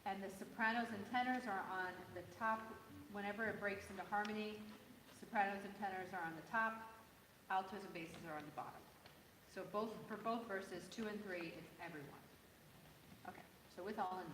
and the sopranos and tenors are on the top. Whenever it breaks into harmony, sopranos and tenors are on the top, altos and basses are on the bottom. So for both verses 2 and 3, it's everyone. Okay, so with all in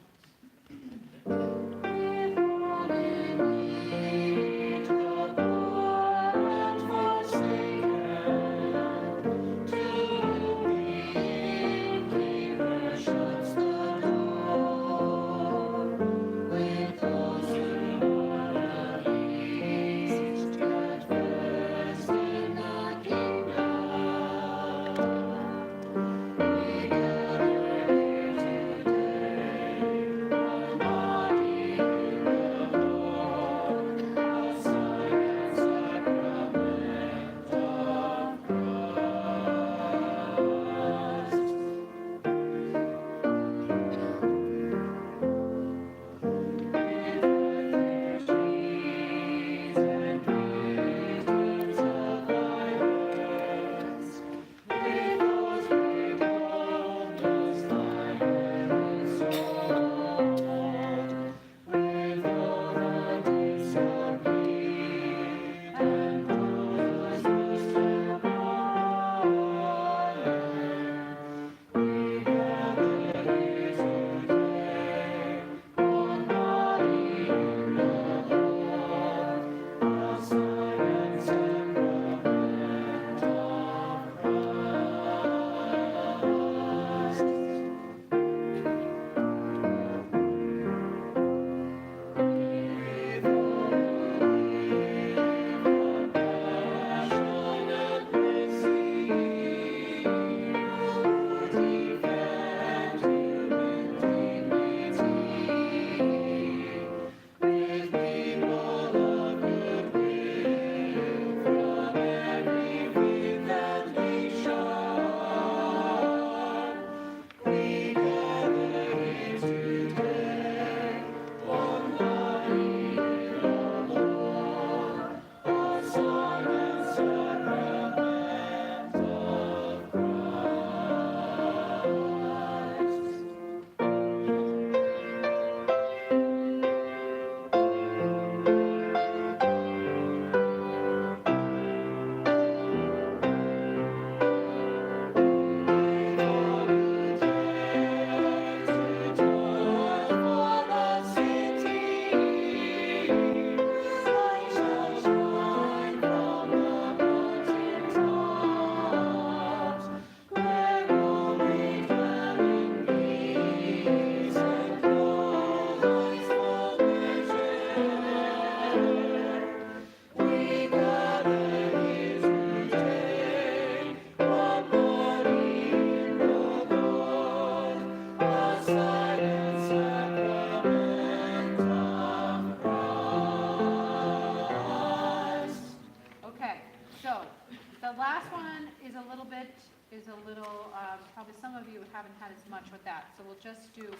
probably some of you haven't had as much with that, so we'll just do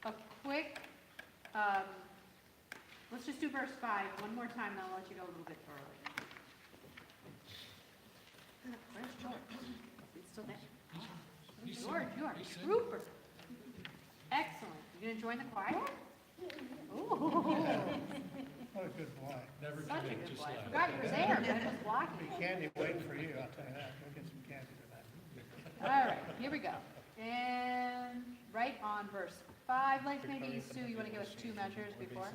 a quick, let's just do verse 5 one more time, and I'll let you go a little bit early. Where's George? George, you are a trooper. Excellent. You gonna join the choir? Ooh, What a good boy. Never such a commit, good just boy. I laugh. forgot you were there, Ben was blocking. Candy waiting for you, I'll tell you that. Go get some candy tonight. All right, here we go. And right on verse 5, like maybe Sue, you want to give us 2 measures before?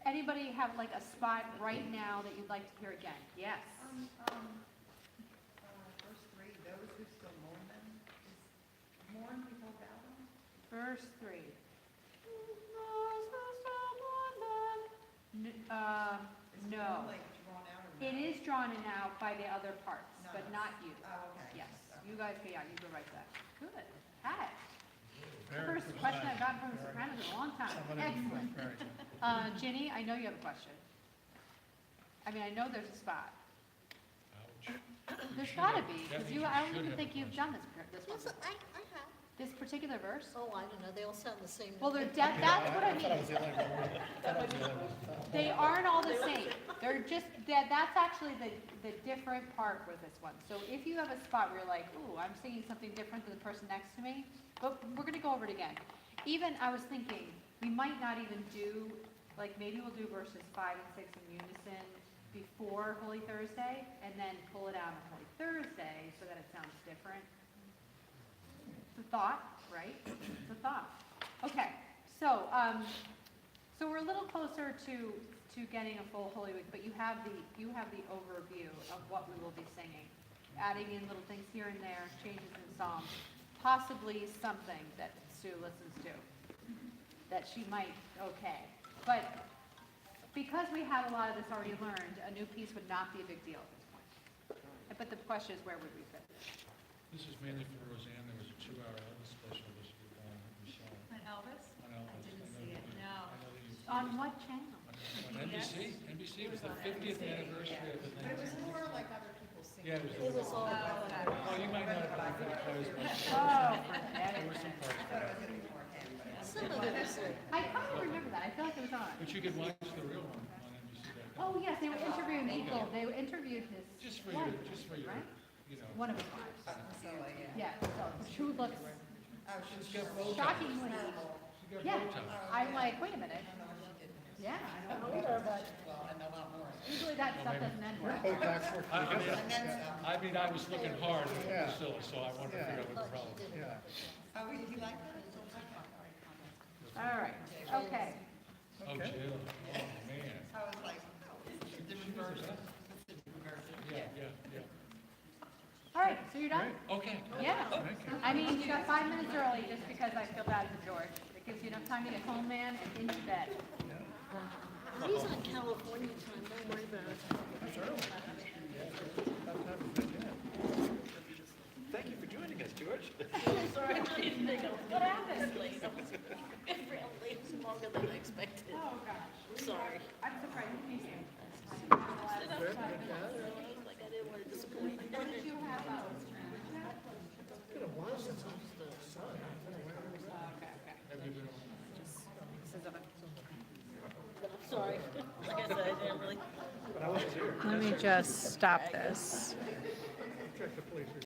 Anybody have like a spot right now that you'd like to hear again? Yes. Verse 3, those who still mourn them, is mourn before battle? Verse 3. Is it No. like drawn out or It not? is drawn in out by the other parts, but not you. Oh, okay. Yes, you guys, yeah, you go right to that. Good. Had it. Very First good. question I've gotten from the Sopranos in a long time. Somebody- Excellent. very good. Ginny, I know you have a question. I mean, I know there's a spot. Ouch. There's should gotta have- be, that because means you, you I don't should even have think a you've done this, this one, Yes, I have. this particular verse. Oh, I don't know, they all sound the same. Well, to me. that's what I thought I mean. was the only one. I thought I was the only one. They aren't all the same. They're just, that's actually the different part with this one. So if you have a spot where you're like, ooh, I'm singing something different than the person next to me, but we're gonna go over it again. Even, I was thinking, we might not even do, like, maybe we'll do verses 5 and 6 in unison before Holy Thursday, and then pull it out on Holy Thursday so that it sounds different. It's a thought, right? It's a thought. Okay, so, so we're a little closer to getting a full Holy Week, but you have the overview of what we will be singing, adding in little things here and there, changes in psalms, possibly something that Sue listens to that she might okay. But because we have a lot of this already learned, a new piece would not be a big deal at this point. But the question is, where would we fit? This is mainly for Roseanne. There was a 2-hour Elvis special this week on, we saw it. On Elvis? On Elvis. I didn't know see you it, did. no. I know that you- On what channel? On NBC? NBC, it was the 50th anniversary of the But it was 1960s. more like other people singing. Yeah, It was all about that. Oh, you might not have been very close, but Oh, forget there were it. some parts. I thought it was gonna be more him, but it's. Some of it was like, I kind of remember that. I feel like it was on. But you could watch the real one on NBC.com. Oh, yes, they were interviewing people. They interviewed his Just for wife, your, just for your, right? you know. One of his wives. So, yeah. Yeah, so she looks Oh, She's she's got bow ties. shockingly, She's got yeah. bow ties. I'm like, wait a minute. I don't know if she did. Yeah, I don't know. either, but Well, I know a lot more. Usually that stuff doesn't end well. Botox work I for you. mean, I mean, I was looking hard at Yeah. Priscilla, so I wanted to Yeah. figure out what the problem was. Yeah. Oh, you like that? All right, okay. Oh, Okay. Jill, oh, man. I was like, oh, it's a different version. It's a different version. Yeah. All right, so you're done? Okay. Yeah. Thank you. I mean, you got 5 minutes early just because I feel bad for George. It gives you enough time to get home, man, and into bed. he's on California time, don't worry about it. That's early. That time is good, yeah. Thank you for joining us, George. Sorry, I didn't think I was What happened? late. It ran late, longer than I expected. Oh, gosh. Sorry. I'm surprised you came. I was like, I didn't want to disappoint. What did you have? It's been a while since I was the son. Okay. Have you been on? This is a- Sorry. Like I said, I didn't really. But I was here. Let me just stop this. Check the police.